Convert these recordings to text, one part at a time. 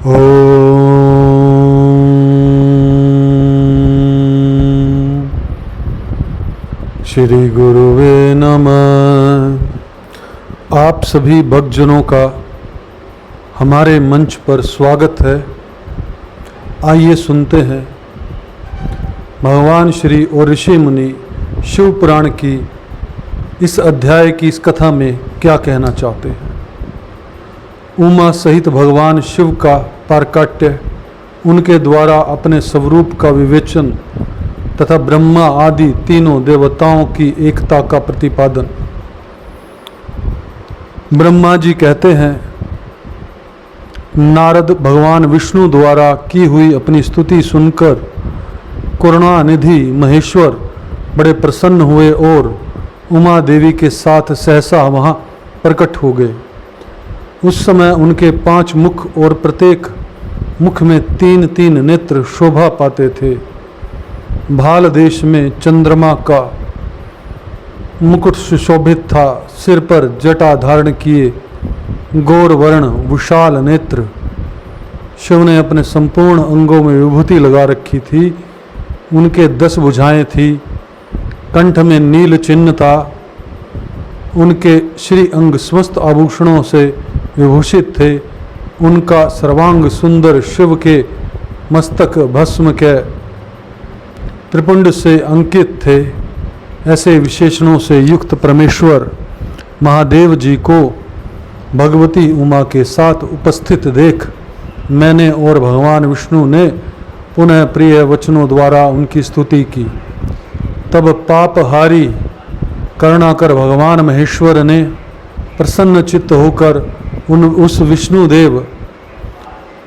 ओम श्री गुरुवे नमः। आप सभी भक्तजनों का हमारे मंच पर स्वागत है। आइए सुनते हैं भगवान श्री और ऋषि मुनि शिव पुराण की इस अध्याय की इस कथा में क्या कहना चाहते हैं। उमा सहित भगवान शिव का पारकाट्य, उनके द्वारा अपने स्वरूप का विवेचन तथा ब्रह्मा आदि तीनों देवताओं की एकता का प्रतिपादन। ब्रह्मा जी कहते हैं, नारद भगवान विष्णु द्वारा की हुई अपनी स्तुति सुनकर करुणानिधि महेश्वर बड़े प्रसन्न हुए और उमा देवी के साथ सहसा वहाँ प्रकट हो गए। उस समय उनके 5 मुख और प्रत्येक मुख में 3-3 नेत्र शोभा पाते थे। भाल देश में चंद्रमा का मुकुट सुशोभित था। सिर पर जटा धारण किए गौर वर्ण विशाल नेत्र। शिव ने अपने संपूर्ण अंगों में विभूति लगा रखी थी। उनके 10 भुजाएं थी। कंठ में नील चिन्ह था। उनके श्री अंग समस्त आभूषणों से विभूषित थे। उनका सर्वांग सुंदर शिव के मस्तक भस्म के त्रिपुंड से अंकित थे। ऐसे विशेषणों से युक्त परमेश्वर महादेव जी को भगवती उमा के साथ उपस्थित देख मैंने और भगवान विष्णु ने पुनः प्रिय वचनों द्वारा उनकी स्तुति की। तब पापहारी करुणाकर भगवान महेश्वर ने प्रसन्न चित्त होकर उस विष्णुदेव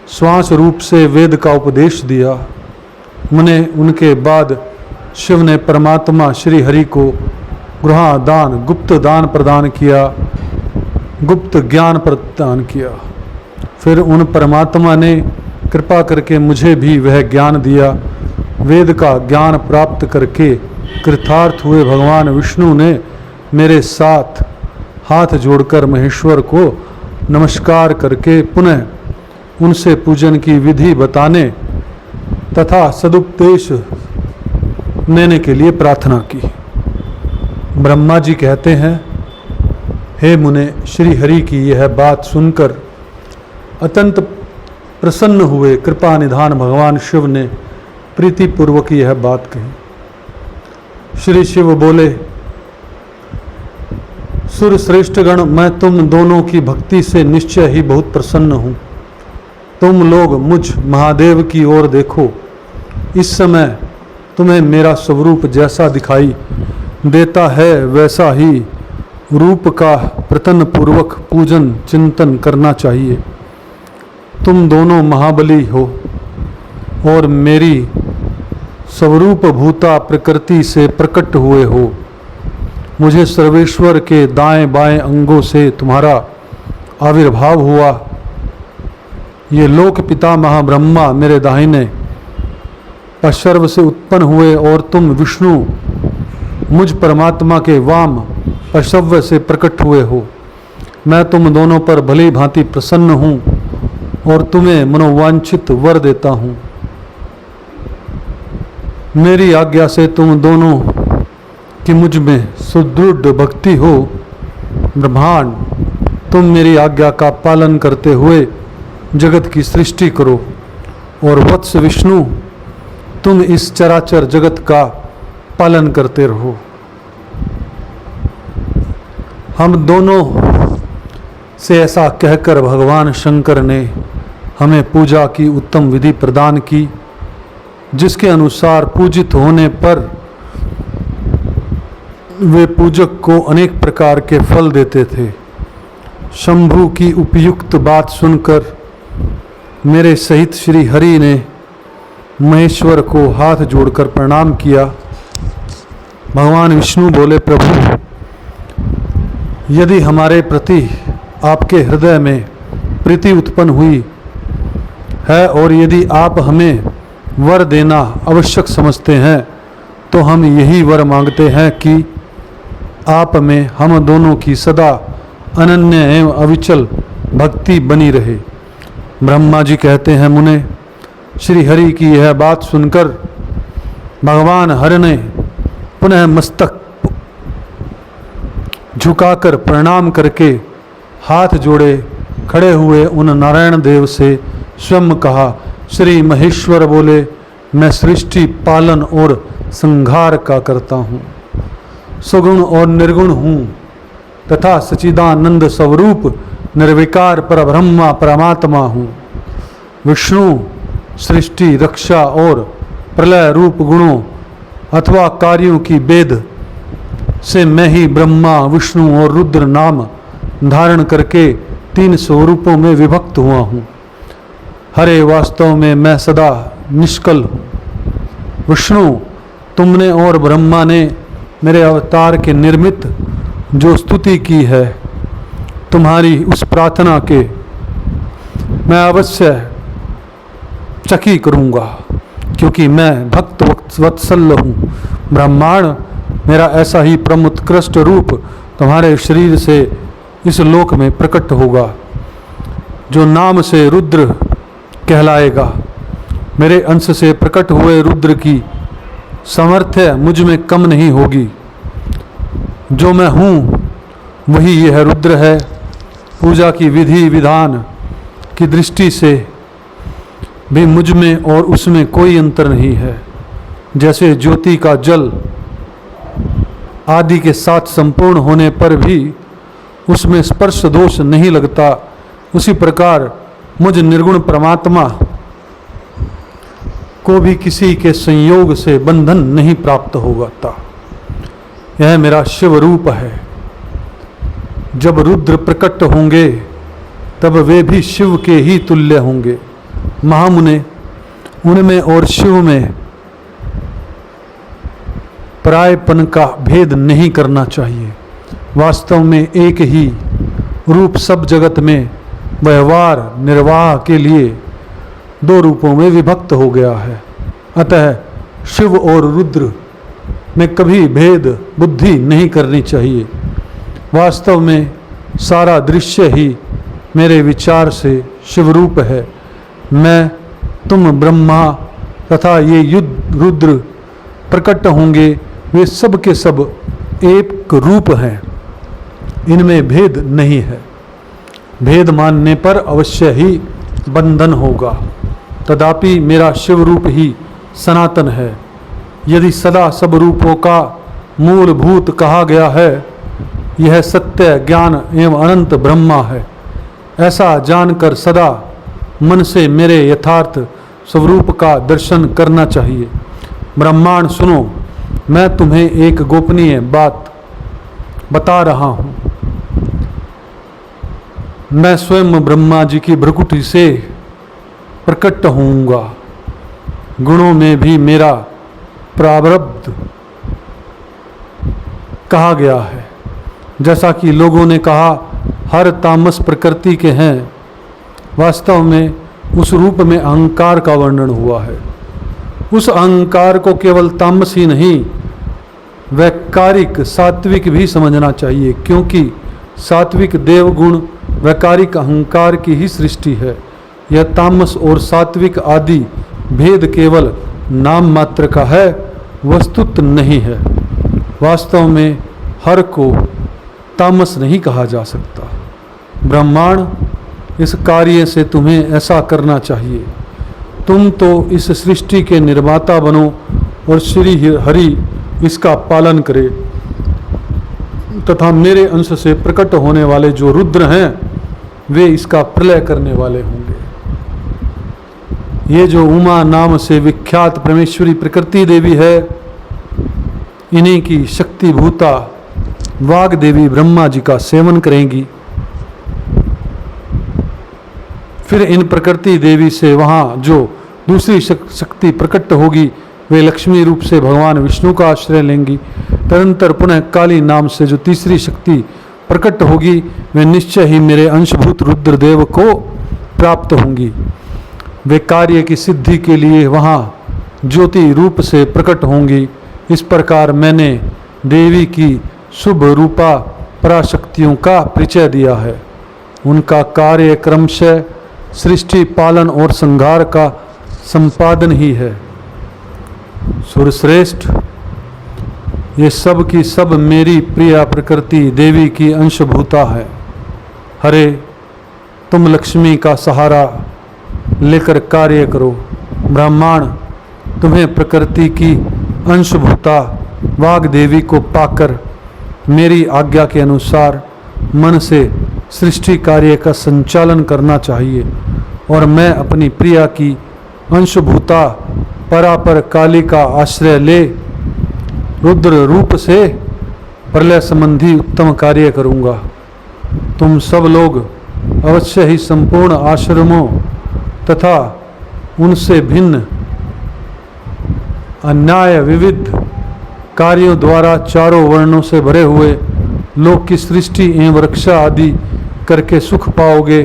श्वास रूप से वेद का उपदेश दिया। उनके बाद शिव ने परमात्मा श्री हरि को गृहादान गुप्त दान प्रदान किया, गुप्त ज्ञान प्रदान किया। फिर उन परमात्मा ने कृपा करके मुझे भी वह ज्ञान दिया। वेद का ज्ञान प्राप्त करके कृतार्थ हुए भगवान विष्णु ने मेरे साथ हाथ जोड़कर महेश्वर को नमस्कार करके पुनः उनसे पूजन की विधि बताने तथा सदुपदेश देने के लिए प्रार्थना की। ब्रह्मा जी कहते हैं, हे मुने, श्री हरि की यह बात सुनकर अत्यंत प्रसन्न हुए। कृपा निधान भगवान शिव ने प्रीतिपूर्वक यह बात कही। श्री शिव बोले, सुर श्रेष्ठ गण, मैं तुम दोनों की भक्ति से निश्चय ही बहुत प्रसन्न हूँ। तुम लोग मुझ महादेव की ओर देखो। इस समय तुम्हें मेरा स्वरूप जैसा दिखाई देता है वैसा ही रूप का प्रतन पूर्वक पूजन चिंतन करना चाहिए। तुम दोनों महाबली हो और मेरी स्वरूप भूता प्रकृति से प्रकट हुए हो। मुझे सर्वेश्वर के दाएं बाएं अंगों से तुम्हारा आविर्भाव हुआ। ये लोक पिता महाब्रह्मा मेरे दाहिने पार्श्व से उत्पन्न हुए और तुम विष्णु मुझ परमात्मा के वाम पार्श्व से प्रकट हुए हो। मैं तुम दोनों पर भली भांति प्रसन्न हूँ और तुम्हें मनोवांछित वर देता हूँ। मेरी आज्ञा से तुम दोनों कि मुझ में सुदृढ़ भक्ति हो। ब्रह्मांड, तुम मेरी आज्ञा का पालन करते हुए जगत की सृष्टि करो और वत्स विष्णु, तुम इस चराचर जगत का पालन करते रहो। हम दोनों से ऐसा कहकर भगवान शंकर ने हमें पूजा की उत्तम विधि प्रदान की, जिसके अनुसार पूजित होने पर वे पूजक को अनेक प्रकार के फल देते थे। शंभु की उपयुक्त बात सुनकर मेरे सहित श्री हरि ने महेश्वर को हाथ जोड़कर प्रणाम किया। भगवान विष्णु बोले, प्रभु, यदि हमारे प्रति आपके हृदय में प्रीति उत्पन्न हुई है और यदि आप हमें वर देना आवश्यक समझते हैं तो हम यही वर मांगते हैं कि आप में हम दोनों की सदा अनन्य एवं अविचल भक्ति बनी रहे। ब्रह्मा जी कहते हैं, मुने, श्री हरि की यह बात सुनकर भगवान हरि ने पुनः मस्तक झुकाकर प्रणाम करके हाथ जोड़े खड़े हुए उन नारायण देव से स्वयं कहा। श्री महेश्वर बोले, मैं सृष्टि पालन और संहार का करता हूँ, सगुण और निर्गुण हूँ तथा सचिदानंद स्वरूप निर्विकार परब्रह्मा परमात्मा हूँ। विष्णु सृष्टि, रक्षा और प्रलय रूप गुणों अथवा कार्यों की वेद से मैं ही ब्रह्मा, विष्णु और रुद्र नाम धारण करके 3 स्वरूपों में विभक्त हुआ हूँ। हरे, वास्तव में मैं सदा निष्कल हूँ। विष्णु, तुमने और ब्रह्मा ने मेरे अवतार के निर्मित जो स्तुति की है, तुम्हारी उस प्रार्थना के मैं अवश्य चकी करूँगा, क्योंकि मैं भक्त वत्सल हूँ। ब्रह्मांड मेरा ऐसा ही परम उत्कृष्ट रूप तुम्हारे शरीर से इस लोक में प्रकट होगा, जो नाम से रुद्र कहलाएगा। मेरे अंश से प्रकट हुए रुद्र की सामर्थ्य मुझ में कम नहीं होगी। जो मैं हूँ वही यह रुद्र है। पूजा की विधि विधान की दृष्टि से भी मुझ में और उसमें कोई अंतर नहीं है। जैसे ज्योति का जल आदि के साथ संपूर्ण होने पर भी उसमें स्पर्श दोष नहीं लगता, उसी प्रकार मुझ निर्गुण परमात्मा को भी किसी के संयोग से बंधन नहीं प्राप्त होगा। यह मेरा शिव रूप है। जब रुद्र प्रकट होंगे तब वे भी शिव के ही तुल्य होंगे। महामुने, उनमें और शिव में परायपन का भेद नहीं करना चाहिए। वास्तव में एक ही रूप सब जगत में व्यवहार निर्वाह के लिए 2 रूपों में विभक्त हो गया है। अतः शिव और रुद्र में कभी भेद बुद्धि नहीं करनी चाहिए। वास्तव में सारा दृश्य ही मेरे विचार से शिवरूप है। मैं, तुम, ब्रह्मा तथा ये युद्ध रुद्र प्रकट होंगे, वे सब के सब एक रूप हैं। इनमें भेद नहीं है। भेद मानने पर अवश्य ही बंधन होगा। तथापि मेरा शिव रूप ही सनातन है। यदि सदा सब रूपों का मूलभूत कहा गया है, यह सत्य ज्ञान एवं अनंत ब्रह्मा है। ऐसा जानकर सदा मन से मेरे यथार्थ स्वरूप का दर्शन करना चाहिए। ब्रह्मांड सुनो, मैं तुम्हें एक गोपनीय बात बता रहा हूँ। मैं स्वयं ब्रह्मा जी की भ्रुकुटी से प्रकट होऊंगा। गुणों में भी मेरा प्रारब्ध कहा गया है। जैसा कि लोगों ने कहा हर तामस प्रकृति के हैं, वास्तव में उस रूप में अहंकार का वर्णन हुआ है। उस अहंकार को केवल तामस ही नहीं, वैकारिक सात्विक भी समझना चाहिए, क्योंकि सात्विक देवगुण वैकारिक अहंकार की ही सृष्टि है। यह तामस और सात्विक आदि भेद केवल नाम मात्र का है, वस्तुत नहीं है। वास्तव में हर को तामस नहीं कहा जा सकता। ब्रह्मांड, इस कार्य से तुम्हें ऐसा करना चाहिए। तुम तो इस सृष्टि के निर्माता बनो और श्री हरि इसका पालन करे तथा मेरे अंश से प्रकट होने वाले जो रुद्र हैं, वे इसका प्रलय करने वाले होंगे। ये जो उमा नाम से विख्यात परमेश्वरी प्रकृति देवी है, इन्हीं की शक्ति भूता वाग देवी ब्रह्मा जी का सेवन करेंगी। फिर इन प्रकृति देवी से वहाँ जो दूसरी शक्ति प्रकट होगी, वे लक्ष्मी रूप से भगवान विष्णु का आश्रय लेंगी। तदनंतर पुनः काली नाम से जो तीसरी शक्ति प्रकट होगी, वे निश्चय ही मेरे अंशभूत रुद्रदेव को प्राप्त होंगी। वे कार्य की सिद्धि के लिए वहाँ ज्योति रूप से प्रकट होंगी। इस प्रकार मैंने देवी की शुभ रूपा पराशक्तियों का परिचय दिया है। उनका कार्य क्रमशः सृष्टि पालन और संहार का संपादन ही है। सूर्यश्रेष्ठ, ये सब की सब मेरी प्रिया प्रकृति देवी की अंशभूता है। हरे, तुम लक्ष्मी का सहारा लेकर कार्य करो। ब्रह्मांड तुम्हें प्रकृति की अंशभूता वाग देवी को पाकर मेरी आज्ञा के अनुसार मन से सृष्टि कार्य का संचालन करना चाहिए और मैं अपनी प्रिया की अंशभूता परापर काली का आश्रय ले रुद्र रूप से प्रलय संबंधी उत्तम कार्य करूँगा। तुम सब लोग अवश्य ही संपूर्ण आश्रमों तथा उनसे भिन्न अन्याय विविध कार्यों द्वारा चारों वर्णों से भरे हुए लोक की सृष्टि एवं रक्षा आदि करके सुख पाओगे।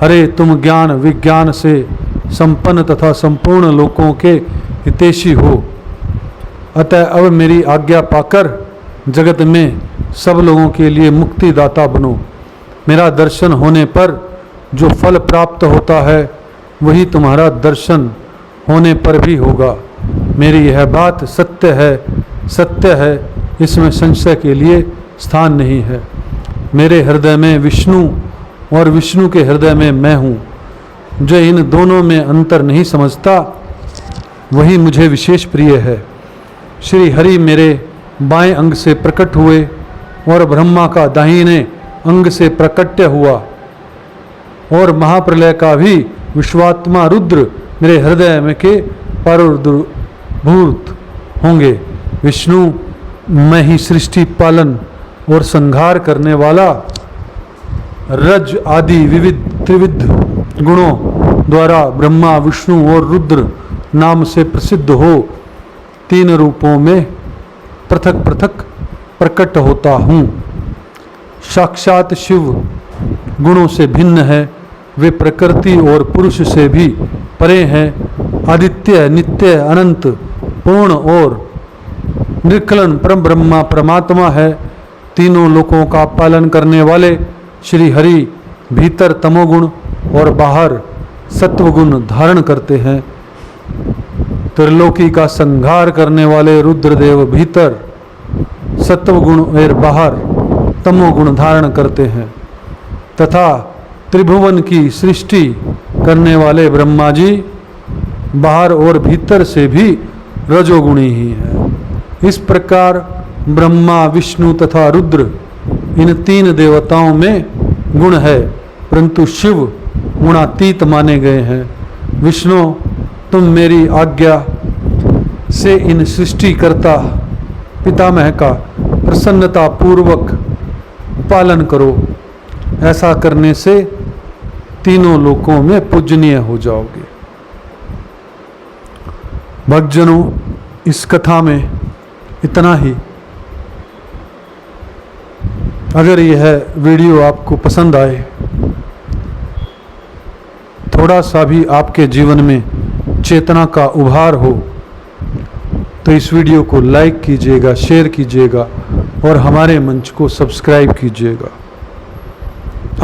हरे, तुम ज्ञान विज्ञान से संपन्न तथा संपूर्ण लोकों के हितैषी हो। अतः अब मेरी आज्ञा पाकर जगत में सब लोगों के लिए मुक्तिदाता बनो। मेरा दर्शन होने पर जो फल प्राप्त होता है वही तुम्हारा दर्शन होने पर भी होगा। मेरी यह बात सत्य है, इसमें संशय के लिए स्थान नहीं है। मेरे हृदय में विष्णु और विष्णु के हृदय में मैं हूँ। जो इन दोनों में अंतर नहीं समझता वही मुझे विशेष प्रिय है। श्री हरि मेरे बाएं अंग से प्रकट हुए और ब्रह्मा का दाहिने अंग से प्रकट्य हुआ और महाप्रलय का भी विश्वात्मा रुद्र मेरे हृदय में के परभूत होंगे। विष्णु मैं ही सृष्टि पालन और संहार करने वाला रज आदि विविध त्रिविध गुणों द्वारा ब्रह्मा विष्णु और रुद्र नाम से प्रसिद्ध हो तीन रूपों में पृथक पृथक प्रकट होता हूँ। साक्षात शिव गुणों से भिन्न है, वे प्रकृति और पुरुष से भी परे हैं। आदित्य नित्य अनंत पूर्ण और निर्कलन परम ब्रह्मा परमात्मा है। तीनों लोकों का पालन करने वाले श्री हरि भीतर तमोगुण और बाहर सत्वगुण धारण करते हैं। त्रिलोकी का संहार करने वाले रुद्रदेव भीतर सत्वगुण और बाहर तमोगुण धारण करते हैं तथा त्रिभुवन की सृष्टि करने वाले ब्रह्मा जी बाहर और भीतर से भी रजोगुणी ही है। इस प्रकार ब्रह्मा विष्णु तथा रुद्र इन तीन देवताओं में गुण है, परंतु शिव गुणातीत माने गए हैं। विष्णु तुम मेरी आज्ञा से इन सृष्टिकर्ता पितामह का प्रसन्नता पूर्वक पालन करो। ऐसा करने से तीनों लोकों में पूजनीय हो जाओगे। भक्तजनों, इस कथा में इतना ही। अगर यह वीडियो आपको पसंद आए, थोड़ा सा भी आपके जीवन में चेतना का उभार हो, तो इस वीडियो को लाइक कीजिएगा, शेयर कीजिएगा और हमारे मंच को सब्सक्राइब कीजिएगा।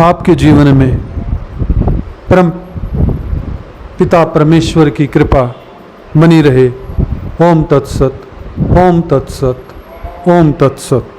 आपके जीवन में परम पिता परमेश्वर की कृपा बनी रहे। ओम तत्सत, ओम तत्सत, ओम तत्सत।